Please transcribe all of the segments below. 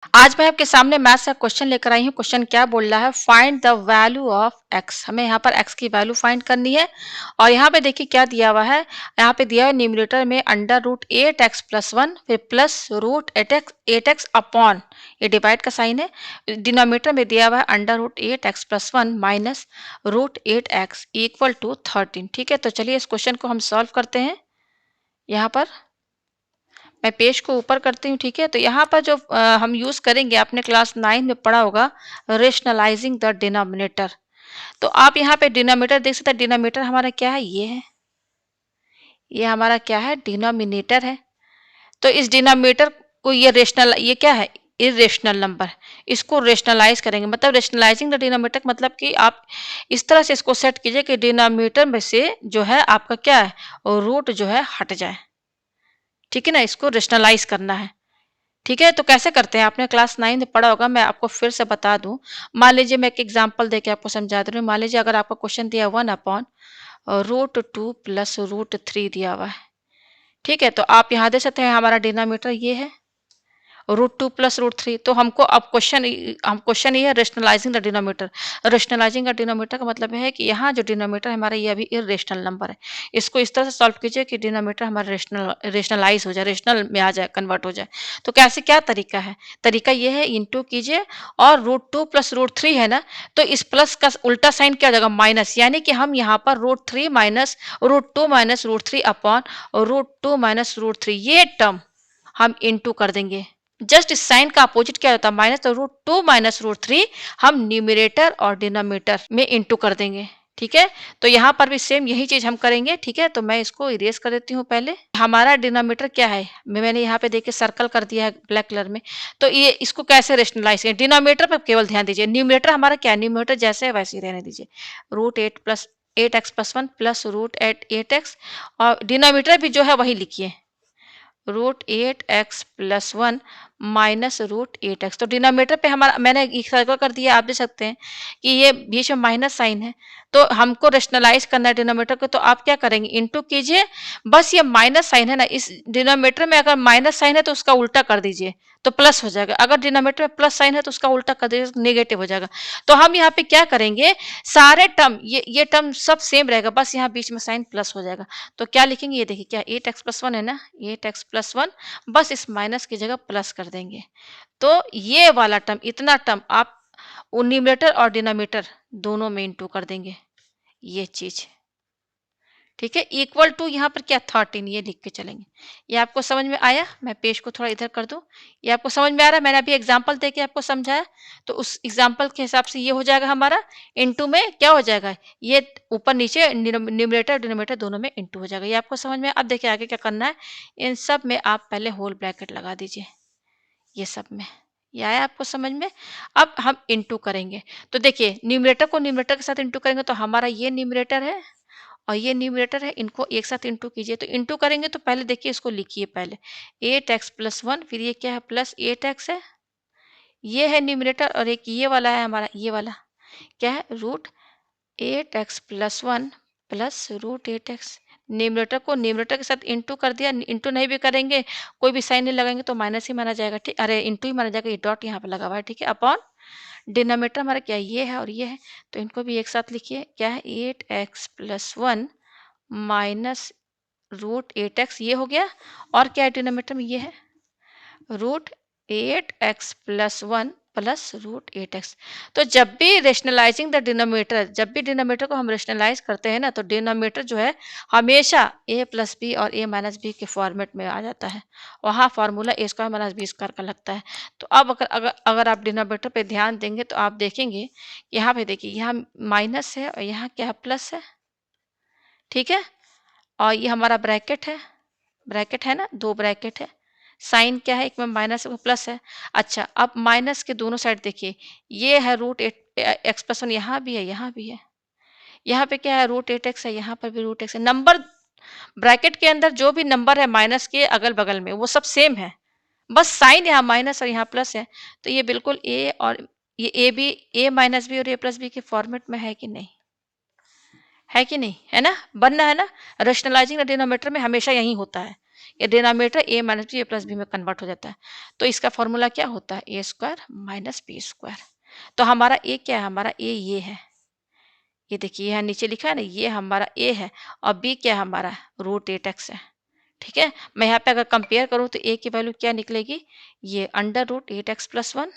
आज मैं आपके सामने मैथ्स का क्वेश्चन लेकर आई हूँ। क्वेश्चन क्या बोल रहा है, find the value of x. हमें यहाँ पर एक्स की वैल्यू फाइंड करनी है और यहाँ पे देखिए क्या दिया हुआ है। यहाँ पे दिया है न्यूमरेटर में अंडर रूट 8x प्लस 1 फिर प्लस रूट 8x अपॉन, ये डिवाइड का साइन है। डिनोमिनेटर में दिया हुआ है under root 8x plus 1 minus root 8x equal to 13। ठीक है, तो चलिए इस क्वेश्चन को हम सॉल्व करते हैं। यहाँ पर मैं पेज को ऊपर करती हूँ। ठीक है, तो यहाँ पर जो हम यूज करेंगे, आपने क्लास 9 में पढ़ा होगा, रेशनलाइजिंग द डिनोमिनेटर। तो आप यहाँ पे डिनोमिनेटर देख सकते हैं। डिनोमिनेटर हमारा क्या है, ये है, ये हमारा क्या है, डिनोमिनेटर है। तो इस डिनोमिनेटर को, ये रेशनल, ये क्या है, इरेशनल नंबर, इसको रेशनलाइज करेंगे। मतलब रेशनलाइजिंग द डिनोमिनेटर मतलब कि आप इस तरह से इसको सेट कीजिए कि डिनोमिनेटर में से जो है आपका क्या है, रूट जो है हट जाए। ठीक है ना, इसको रेशनलाइज करना है। ठीक है, तो कैसे करते हैं, आपने क्लास 9 में पढ़ा होगा, मैं आपको फिर से बता दूं। मान लीजिए मैं एक एग्जांपल देके आपको समझा दे रही हूँ। मान लीजिए अगर आपका क्वेश्चन दिया 1/√2 प्लस √3 दिया हुआ है। ठीक है, तो आप यहाँ दे सकते हैं हमारा डिनोमिनेटर ये है √2 प्लस √3। तो हमको अब क्वेश्चन ये है rationalising the denominator. Rationalising the denominator का मतलब है कि यहाँ जो डिनोमिनेटर हमारा ये अभी इरेशनल नंबर है, इसको इस तरह से सॉल्व कीजिए कि डिनोमिनेटर हमारा रेशनलाइज हो जाए, रेशनल में आ जाए, कन्वर्ट हो जाए। तो कैसे, क्या तरीका है, तरीका ये है, इंटू कीजिए और √2 प्लस √3 है ना, तो इस प्लस का उल्टा साइन क्या हो जाएगा, माइनस। यानी कि हम यहाँ पर √3 माइनस √2 माइनस √3 अपॉन √2 माइनस √3, ये टर्म हम इंटू कर देंगे। जस्ट इस साइन का अपोजिट क्या होता है, माइनस। तो √2 माइनस √3 हम न्यूमरेटर और डिनोमिनेटर में इंटू कर देंगे। ठीक है, तो यहाँ पर भी सेम यही चीज हम करेंगे। ठीक है, तो मैं इसको इरेज कर देती हूँ। पहले हमारा डिनोमिनेटर क्या है, मैंने यहाँ पे देखिए सर्कल कर दिया है ब्लैक कलर में। तो ये इसको कैसे रेशनलाइज करें, डिनोमिनेटर पर केवल ध्यान दीजिए। न्यूमरेटर हमारा क्या है, न्यूमरेटर जैसे है वैसे ही रहने दीजिए। √8 प्लस 1 प्लस √8x, और डिनोमिनेटर भी जो है वही लिखिए, √8x प्लस 1 माइनस √8x। तो डिनोमिनेटर पे हमारा मैंने एक सर्कल कर दिया, आप देख सकते हैं कि ये बीच में माइनस साइन है। तो हमको रेशनलाइज करना है डिनोमिनेटर को, तो आप क्या करेंगे, इंटू कीजिए। बस ये माइनस साइन है ना, इस डिनोमिनेटर में अगर माइनस साइन है तो उसका उल्टा कर दीजिए, तो प्लस हो जाएगा। अगर डिनोमिनेटर में प्लस साइन है तो उसका उल्टा कर दीजिए, नेगेटिव हो जाएगा। तो हम यहाँ पे क्या करेंगे, सारे टर्म, ये टर्म सब सेम रहेगा, बस यहाँ बीच में साइन प्लस हो जाएगा। तो क्या लिखेंगे, ये देखिए क्या 8x प्लस 1 है ना, 8x प्लस 1, बस इस माइनस की जगह प्लस कर देंगे। तो ये वाला टर्म, इतना टर्म आप न्यूमरेटर और डिनोमिनेटर दोनों में इंटू कर देंगे, ये चीज। ठीक है, इक्वल टू यहाँ पर क्या 13, ये लिख के चलेंगे। ये आपको समझ में आया, मैं पेज को थोड़ा इधर कर दूं, ये आपको समझ में आ रहा है। मैंने अभी एग्जांपल देके आपको समझाया, तो उस एग्जांपल के हिसाब से ये हो जाएगा हमारा। इनटू में क्या हो जाएगा, ये ऊपर नीचे न्यूमरेटर डिनोमिनेटर दोनों में इंटू हो जाएगा। ये आपको समझ में। अब देखिए आगे क्या करना है, इन सब में आप पहले होल ब्रैकेट लगा दीजिए, ये सब में। ये आया आपको समझ में। अब हम इंटू करेंगे, तो देखिए न्यूमरेटर को न्यूमरेटर के साथ इंटू करेंगे, तो हमारा ये न्यूमरेटर है और ये न्यूमरेटर है, इनको एक साथ इंटू कीजिए। तो इंटू करेंगे तो पहले देखिए इसको लिखिए, पहले 8x प्लस 1, फिर ये क्या है, प्लस 8x है, ये है न्यूमरेटर। और एक ये वाला है हमारा, ये वाला क्या है, √8x plus 1 plus √8x। Numerator को न्यूमरेटर के साथ इंटू कर दिया। इंटू नहीं भी करेंगे, कोई भी साइन नहीं लगाएंगे तो माइनस ही माना जाएगा। ठीक, अरे इंटू ही माना जाएगा, ये डॉट यहाँ पे लगा हुआ है। ठीक है, अपॉन डिनोमिनेटर हमारा क्या, ये है और ये है, तो इनको भी एक साथ लिखिए। क्या है, 8x प्लस 1 माइनस √8x, ये हो गया। और क्या है डिनोमिनेटर में, ये है √8x प्लस 1 प्लस √8x। तो जब भी रेशनलाइजिंग द डिनोमिनेटर, जब भी डिनोमिनेटर को हम रेशनलाइज करते हैं ना, तो डिनोमिनेटर जो है हमेशा a प्लस बी और a माइनस बी के फॉर्मेट में आ जाता है। वहाँ formula a square minus B square का लगता है। तो अब अगर आप डिनोमिनेटर पे ध्यान देंगे तो आप देखेंगे, यहाँ पे देखिए, यहाँ माइनस है और यहाँ क्या है, प्लस है। ठीक है, और ये हमारा ब्रैकेट है, ब्रैकेट है ना, दो ब्रैकेट है। साइन क्या है, एक में माइनस एक में प्लस है। अच्छा, अब माइनस के दोनों साइड देखिए, ये है √8x प्लस 1, यहाँ भी है, यहाँ भी है। यहाँ पे क्या है, √8x है, यहाँ पर भी √x है। नंबर ब्रैकेट के अंदर जो भी नंबर है माइनस के अगल बगल में, वो सब सेम है, बस साइन यहाँ माइनस और यहाँ प्लस है। तो ये बिल्कुल ए और ये ए भी, ए माइनस बी और ए प्लस बी के फॉर्मेट में है कि नहीं, है कि नहीं, है ना, बनना है ना। रेशनलाइजिंग डिनोमिनेटर में हमेशा यही होता है ये denominator a minus B, a plus B में कन्वर्ट हो जाता है। तो इसका फॉर्मूला क्या होता है? ए स्क्वायर माइनस बी स्क्वायर। तो हमारा a क्या है? हमारा a ये है। ये देखिए यहाँ नीचे लिखा है ना, ये हमारा a है और b क्या है? हमारा रूट 8x है। ठीक है, मैं यहाँ पे अगर कंपेयर करूँ तो a की वैल्यू क्या निकलेगी? ये अंडर रूट 8x प्लस 1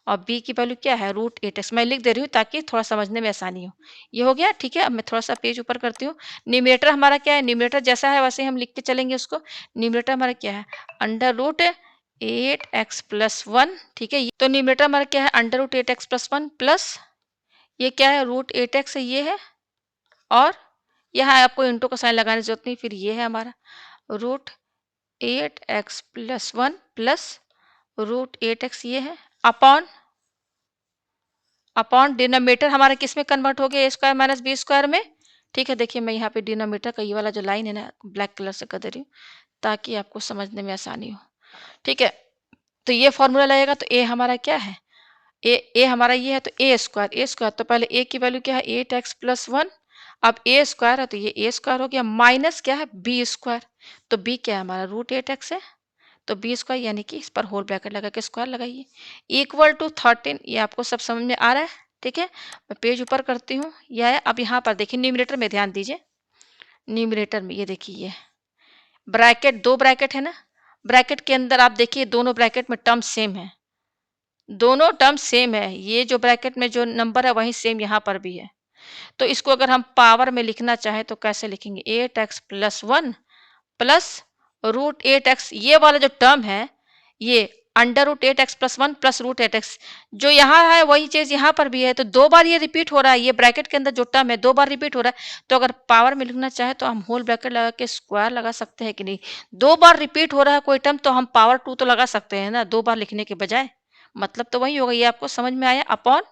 और b की वैल्यू क्या है? Root 8x। मैं लिख दे रही हूँ ताकि थोड़ा समझने में आसानी हो। ये हो गया, ठीक है। अब मैं थोड़ा सा पेज ऊपर करती हूँ। न्यूमरेटर हमारा क्या है? न्यूमरेटर जैसा है वैसे ही हम लिख के चलेंगे उसको। न्यूमरेटर हमारा क्या है? Under root 8x plus 1। ठीक है, तो न्यूमरेटर हमारा क्या है? Under root 8x plus 1 plus ये क्या है? रूट 8x है, ये है। और यहाँ आपको इंटू का साइन लगाने की जरूरत नहीं, फिर ये है हमारा root 8x plus 1 plus root 8x ये है अपॉन डिनोमिनेटर हमारा किस में कन्वर्ट हो गया? ए स्क्वायर माइनस बी स्क्वायर में। ठीक है, देखिए मैं यहाँ पे डिनोमिनेटर का ये वाला जो लाइन है ना, ब्लैक कलर से कर दे रही हूँ ताकि आपको समझने में आसानी हो। ठीक है, तो ये फॉर्मूला लगेगा। तो ए हमारा क्या है? ए हमारा ये है, तो ए स्क्वायर। तो पहले ए की वैल्यू क्या है? 8x plus 1। अब ए स्क्वायर है तो ये ए स्क्वायर हो गया माइनस क्या है? B square. तो बी क्या है हमारा? रूट 8x है। तो बी स्क्वायर यानी कि इस पर होल ब्रैकेट लगा के स्क्वायर लगाइए इक्वल टू 13। ये आपको सब समझ में आ रहा है? ठीक है, मैं पेज ऊपर करती हूँ। यह है, अब यहाँ पर देखिए न्यूमरेटर में ध्यान दीजिए। न्यूमरेटर में ये देखिए, ये ब्रैकेट, दो ब्रैकेट है ना, ब्रैकेट के अंदर आप देखिए दोनों ब्रैकेट में टर्म सेम है। दोनों टर्म सेम है, ये जो ब्रैकेट में जो नंबर है वही सेम यहाँ पर भी है। तो इसको अगर हम पावर में लिखना चाहें तो कैसे लिखेंगे? 8x plus 1 plus root 8x। ये वाला जो टर्म है ये under root 8x plus 1 plus root 8x, जो यहाँ है वही चीज यहाँ पर भी है। तो दो बार ये रिपीट हो रहा है, ये ब्रैकेट के अंदर जो टर्म है दो बार रिपीट हो रहा है। तो अगर पावर में लिखना चाहे तो हम होल ब्रैकेट लगा के स्क्वायर लगा सकते हैं कि नहीं? दो बार रिपीट हो रहा है कोई टर्म तो हम पावर 2 तो लगा सकते हैं ना, दो बार लिखने के बजाय। मतलब तो वही होगा। ये आपको समझ में आया? अपॉन,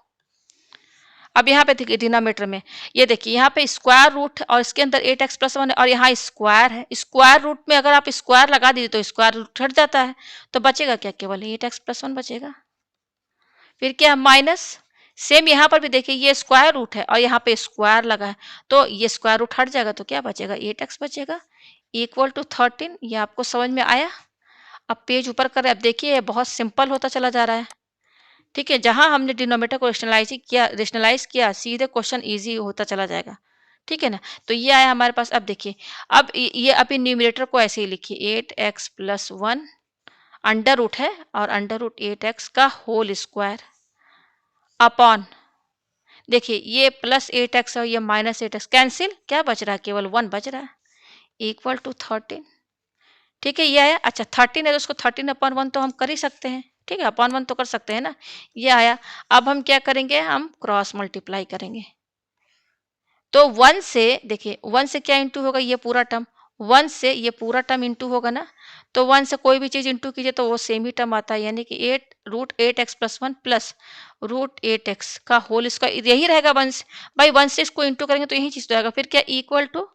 अब यहाँ पे देखिए डिनोमिनेटर में ये देखिए यहाँ पे स्क्वायर रूट और इसके अंदर 8x प्लस 1 और यहाँ स्क्वायर है। स्क्वायर रूट में अगर आप स्क्वायर लगा दीजिए तो स्क्वायर रूट हट जाता है। तो बचेगा क्या? केवल 8x प्लस 1 बचेगा। फिर क्या? माइनस। सेम यहाँ पर भी देखिए ये स्क्वायर रूट है और यहाँ पे स्क्वायर लगा है, तो ये स्क्वायर रूट हट जाएगा तो क्या बचेगा? 8x बचेगा इक्वल टू 13। ये आपको समझ में आया? अब पेज ऊपर करें। अब देखिए ये बहुत सिंपल होता चला जा रहा है। ठीक है, जहां हमने डिनोमिनेटर को रेशनलाइज किया सीधे क्वेश्चन इजी होता चला जाएगा। ठीक है ना, तो ये आया हमारे पास। अब देखिए, अब ये अभी न्यूमरेटर को ऐसे ही लिखिए 8x प्लस 1 अंडर रूट है और अंडर रूट 8x का होल स्क्वायर अपॉन, देखिए ये प्लस 8x और ये माइनस 8x कैंसिल, क्या बच रहा है? केवल 1 बच रहा है इक्वल टू 13। ठीक है, ये आया। अच्छा 13 है तो उसको 13 अपॉन 1 तो हम कर ही सकते हैं। ठीक है, अपॉन 1 तो कर सकते हैं ना, ये आया। अब हम क्या करेंगे? हम क्रॉस मल्टीप्लाई करेंगे। तो 1 से देखिए 1 से क्या इंटू होगा? ये पूरा टर्म। 1 से ये पूरा टर्म इंटू होगा ना, तो 1 से कोई भी चीज इंटू कीजिए तो वो सेम ही टर्म आता है, यानी कि 8 root 8x plus 1 plus root 8x का होल स्क्वायर यही रहेगा। 1 से भाई 1 से इसको इंटू करेंगे तो यही चीज तो आएगा। फिर क्या? इक्वल टू,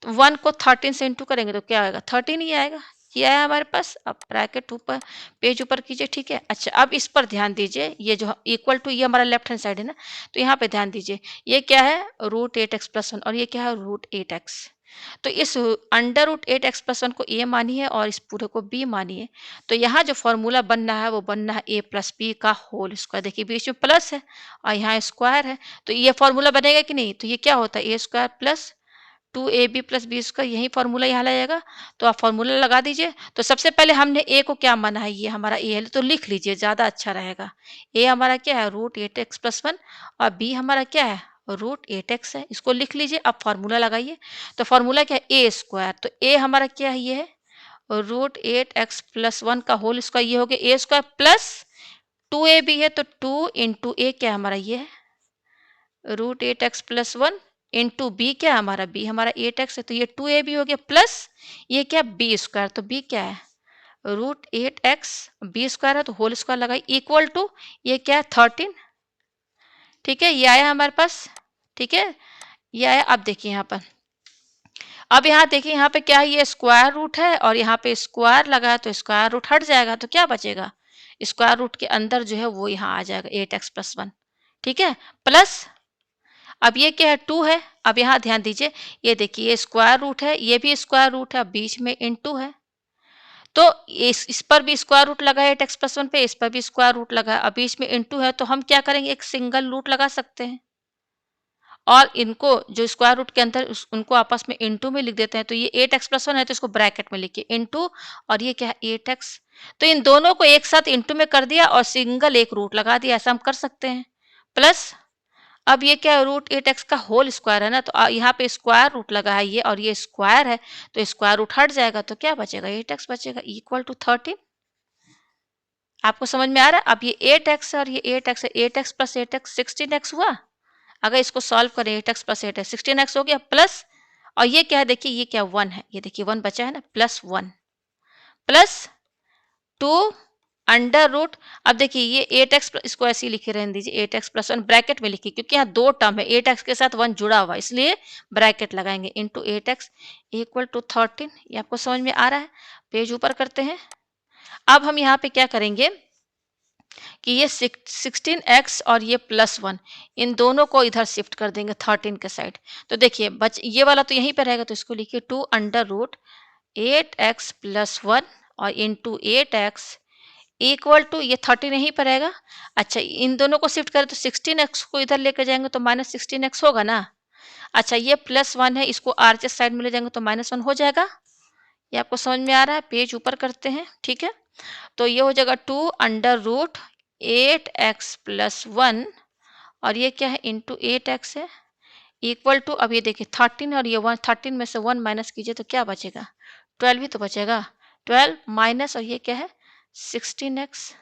तो 1 को 13 से इंटू करेंगे तो क्या आएगा? 13 ही आएगा। ये आया हमारे पास। अब ब्रैकेट ऊपर, पेज ऊपर कीजिए। ठीक है, अच्छा अब इस पर ध्यान दीजिए, ये जो इक्वल टू ये हमारा लेफ्ट हैंड साइड है ना, तो यहाँ पे ध्यान दीजिए ये क्या है? रूट 8x प्लस 1 और ये क्या है? Root 8x। तो इस अंडर रूट 8x प्लस 1 को a मानिए और इस पूरे को b मानिए। तो यहाँ जो फॉर्मूला बनना है वो बनना है a प्लस बी का होल स्क्वायर। देखिए बीच में प्लस है और यहाँ स्क्वायर है, तो ये फॉर्मूला बनेगा कि नहीं? तो ये क्या होता है? ए square plus 2ab plus B square, यही फॉर्मूला यहाँ लगेगा। तो आप फॉर्मूला लगा दीजिए। तो सबसे पहले हमने a को क्या माना है? ये हमारा a है, तो लिख लीजिए, ज़्यादा अच्छा रहेगा। a हमारा क्या है? रूट 8x प्लस 1 और b हमारा क्या है? रूट 8x है। इसको लिख लीजिए। अब फॉर्मूला लगाइए। तो फॉर्मूला क्या है? a square. तो a हमारा क्या है? ये है रूट 8x प्लस 1 का होल स्क्वायर, ये हो गया a स्क्वायर प्लस 2ab है तो 2 इंटू a क्या हमारा? ये है root 8x plus 1 into B क्या है हमारा? बी हमारा 8x है तो ये 2ab हो गया प्लस ये क्या? B square. तो बी क्या है? रूट 8x, बी स्क्वायर है तो होल स्क्वायर लगाई इक्वल टू ये क्या है? 13। ठीक है, ये आया हमारे पास। ठीक है, ये आया। अब देखिए यहाँ पर, अब यहाँ देखिए यहाँ पे क्या है? ये स्क्वायर रूट है और यहाँ पे स्क्वायर लगा है तो स्क्वायर रूट हट जाएगा तो क्या बचेगा? स्क्वायर रूट के अंदर जो है वो यहाँ आ जाएगा 8x प्लस 1। ठीक है, प्लस अब ये क्या है? 2 है। अब यहाँ ध्यान दीजिए, ये देखिए ये स्क्वायर रूट है, ये भी स्क्वायर रूट है, अब बीच में इनटू है। तो इस पर भी स्क्वायर रूट लगा है 8x+1 पे, इस पर भी स्क्वायर रूट लगा है। अब बीच में इनटू है तो हम क्या करेंगे, एक सिंगल रूट लगा सकते हैं और इनको जो स्क्वायर रूट के अंदर उनको आपस में इनटू में लिख देते हैं। तो ये 8x+1 है तो इसको ब्रैकेट में लिखिए इनटू, और ये क्या है 8x। तो इन दोनों को एक साथ इनटू में कर दिया और सिंगल एक रूट लगा दिया, ऐसा हम कर सकते हैं। प्लस अब ये क्या है, रूट 8x का होल स्क्वायर है ना, तो यहाँ पे स्क्वायर रूट लगा है ये, और ये स्क्वायर है तो स्क्वायर रूट हट जाएगा तो क्या बचेगा, 8x बचेगा इक्वल टू 13। आपको समझ में आ रहा है? अब ये 8x है और ये 8x है, 8x प्लस 8x 16x हुआ। अगर इसको सॉल्व करें 8x प्लस 8x 16x हो गया, प्लस और ये क्या है, देखिए ये क्या 1 है, ये देखिए 1 बचा है ना, प्लस 1 प्लस 2 अंडर रूट। अब देखिए ये 8x इसको ऐसे ही लिखे रहने दीजिए, 8x+1 ब्रैकेट में लिखिए क्योंकि यहाँ दो टर्म है, 8x के साथ 1 जुड़ा हुआ इसलिए ब्रैकेट लगाएंगे इंटू 8x इक्वल टू 13। ये आपको समझ में आ रहा है? पेज ऊपर करते हैं। अब हम यहाँ पे क्या करेंगे कि ये 16x और ये +1 इन दोनों को इधर शिफ्ट कर देंगे 13 के साइड। तो देखिए बच ये वाला तो यहीं पे रहेगा तो इसको लिखिए 2 अंडर रूट 8x+1 और इंटू 8x इक्वल टू ये 13 यहीं पर रहेगा। अच्छा इन दोनों को शिफ्ट करें तो 16x को इधर लेकर जाएंगे तो -16x होगा ना। अच्छा ये +1 है, इसको आरएचएस साइड में ले जाएंगे तो -1 हो जाएगा। ये आपको समझ में आ रहा है? पेज ऊपर करते हैं, ठीक है। तो ये हो जाएगा 2 अंडर रूट 8x+1 और ये क्या है इंटू 8x है इक्वल टू, अब ये देखिए 13 और ये 1, 13 में से 1 माइनस कीजिए तो क्या बचेगा, 12 ही तो बचेगा। 12 माइनस और ये क्या है 16x,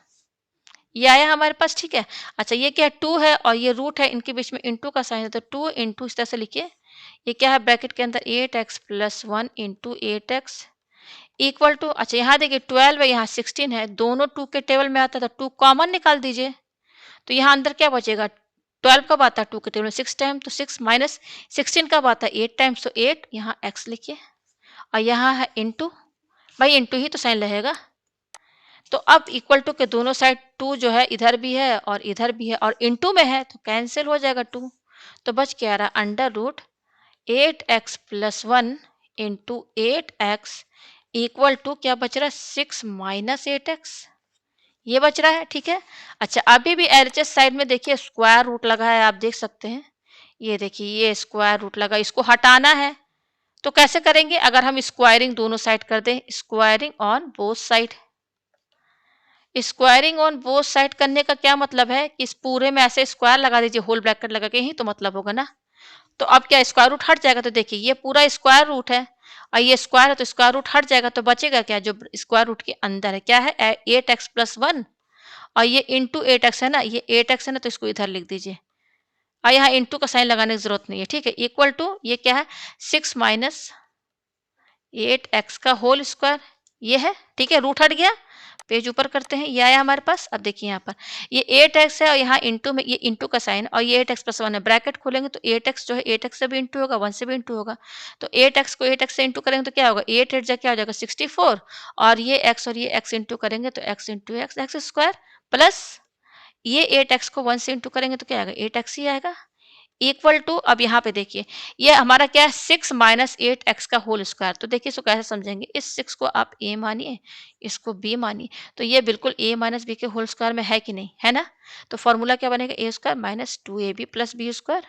ये आया हमारे पास, ठीक है। अच्छा ये क्या है 2 है और ये रूट है, इनके बीच में इंटू का साइन है तो 2 इंटू इस तरह से लिखिए। ये क्या है ब्रैकेट के अंदर 8x+1 into 8x equal to, अच्छा यहाँ देखिए 12 है यहाँ 16 है, दोनों 2 के टेबल में आता है तो 2 कॉमन निकाल दीजिए। तो यहाँ अंदर क्या बचेगा, 12 कब आता है 2 के टेबल में 6 टाइम, तो 6 माइनस 16 कब आता है 8 टाइम्स, तो 8 यहाँ x लिखिए और यहाँ है इंटू, भाई इंटू ही तो साइन रहेगा। तो अब इक्वल टू के दोनों साइड 2 जो है इधर भी है और इधर भी है और इंटू में है तो कैंसिल हो जाएगा 2। तो बच क्या रहा under root 8x+1 into 8x equal to क्या बच रहा है 6 माइनस 8x, ये बच रहा है, ठीक है। अच्छा अभी भी एलएचएस साइड में देखिए स्क्वायर रूट लगा है, आप देख सकते हैं। ये देखिए ये स्क्वायर रूट लगा, इसको हटाना है तो कैसे करेंगे, अगर हम स्क्वायरिंग दोनों साइड कर दें, squaring on both side. Squaring on both side करने का क्या मतलब है कि इस पूरे में ऐसे स्क्वायर लगा दीजिए, होल ब्रैकेट लगा के ही तो मतलब होगा ना। तो अब क्या स्क्वायर रूट हट जाएगा, तो देखिए ये पूरा स्क्वायर रूट है और ये स्क्वायर है तो स्क्वायर रूट हट जाएगा तो बचेगा क्या, जो स्क्वायर रूट के अंदर है क्या है 8x+1 और ये इंटू 8x है ना, ये 8x है ना तो इसको इधर लिख दीजिए और यहाँ इंटू का साइन लगाने की जरूरत नहीं है, ठीक है। इक्वल टू ये क्या है 6 माइनस 8x का होल स्क्वायर, ये है, ठीक है। रूट हट गया, पेज ऊपर करते हैं, ये आया हमारे पास। अब देखिए यहाँ पर ये 8x है और यहाँ इंटू में ये इंटू का साइन और ये 8x+1 है, ब्रैकेट खोलेंगे तो 8x जो है 8x से भी इंटू होगा 1 से भी इंटू होगा। तो 8x को 8x से इंटू करेंगे तो क्या होगा 8 8 जा क्या हो जाएगा 64 और ये x इंटू करेंगे तो x into x square plus ये 8x को 1 से इंटू करेंगे तो क्या आएगा 8x ही आएगा इक्वल टू, अब यहाँ पे देखिए ये हमारा क्या है 6 माइनस 8x का होल स्क्वायर। तो देखिए इसको कैसे समझेंगे, इस 6 को आप a मानिए, इसको b मानिए, तो ये बिल्कुल a माइनस बी के होल स्क्वायर में है कि नहीं, है ना। तो फॉर्मूला क्या बनेगा a square minus 2ab plus B square.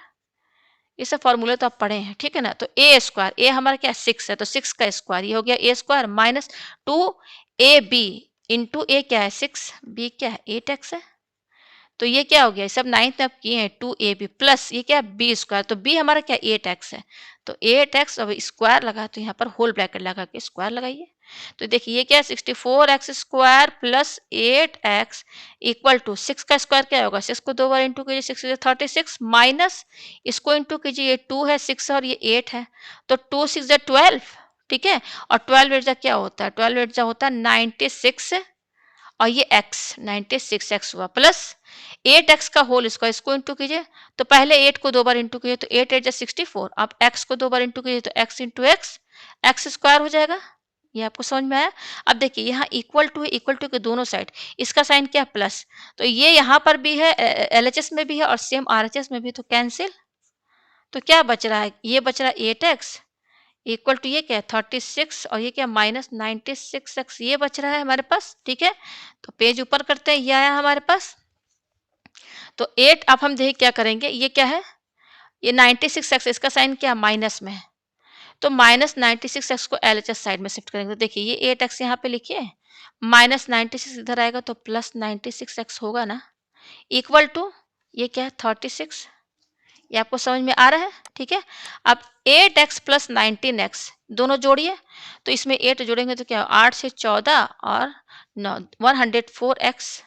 ये सब फॉर्मूले तो आप पढ़े हैं, ठीक है ना। तो a स्क्वायर, a हमारा क्या 6 है तो 6 का स्क्वायर ये हो गया a square minus 2ab into a क्या है 6, b क्या है 8x है। तो ये क्या हो गया, सब 9th में आप किए हैं 2ab प्लस ये क्या है बी स्क्वायर, तो बी हमारा क्या 8x है तो 8x अब स्क्वायर लगा तो यहाँ पर होल ब्रैकेट लगा के स्क्वायर लगाइए। तो देखिए ये क्या है 64x square plus 8x equal to 6 का स्क्वायर क्या होगा 6 को 2 बार इंटू कीजिए 6 से 36 माइनस इसको इंटू कीजिए, ये 2 है 6 और ये 8 है तो 2 6 जा 12, ठीक है। और 12 8 जा क्या होता है 12 8 जा होता है 96 और ये x 96x हुआ प्लस 8x का होल स्क्वायर, इसको इंटू कीजिए तो पहले 8 को 2 बार इंटू कीजिए तो 8 8 जा 64, अब x को 2 बार इंटू कीजिए तो x इंटू एक्स स्क्वायर हो जाएगा। ये आपको समझ में आया। अब देखिए यहाँ इक्वल टू है, इक्वल टू के दोनों साइड इसका साइन क्या प्लस, तो ये यहाँ पर भी है एलएचएस में भी है और सेम आरएचएस में भी, तो कैंसिल। तो क्या बच रहा है, ये बच रहा है 8x इक्वल टू ये क्या है 36 और ये क्या -96x ये बच रहा है हमारे पास, ठीक है। तो पेज ऊपर करते हैं, ये आया हमारे पास। तो 8 अब हम देखिए क्या करेंगे, ये क्या है, ये 96x इसका साइन क्या माइनस में है, तो -96x को एलएचएस साइड में शिफ्ट करेंगे। तो देखिए ये 8x यहाँ पे लिखिए, -96 इधर आएगा तो +96x होगा ना, इक्वल टू ये क्या है 36। ये आपको समझ में आ रहा है, ठीक है। अब 8x + 19x दोनों जोड़िए, तो इसमें 8 जोड़ेंगे तो क्या 8 से 14 और 9 104x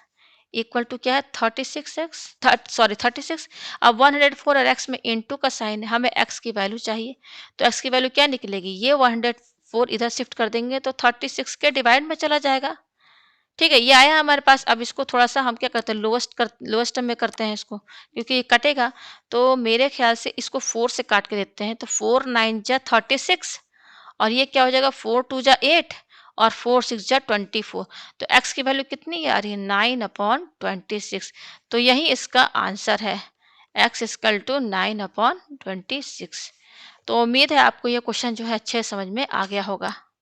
इक्वल टू क्या है 36x सॉरी 36। अब 104 और x में इनटू का साइन है, हमें x की वैल्यू चाहिए, तो x की वैल्यू क्या निकलेगी, ये 104 इधर शिफ्ट कर देंगे तो 36 के डिवाइड में चला जाएगा, ठीक है। ये आया हमारे पास। अब इसको थोड़ा-सा हम क्या करते हैं लोएस्ट टर्म में करते हैं इसको, क्योंकि ये कटेगा, तो मेरे ख़्याल से इसको 4 से काट के देते हैं, तो 4 9 जा 36 और ये क्या हो जाएगा 4 2 जा 8 और 4 6 जा 24। तो x की वैल्यू कितनी आ रही है 9/26। तो यही इसका आंसर है, x = 9/26। तो उम्मीद है आपको ये क्वेश्चन जो है अच्छे समझ में आ गया होगा।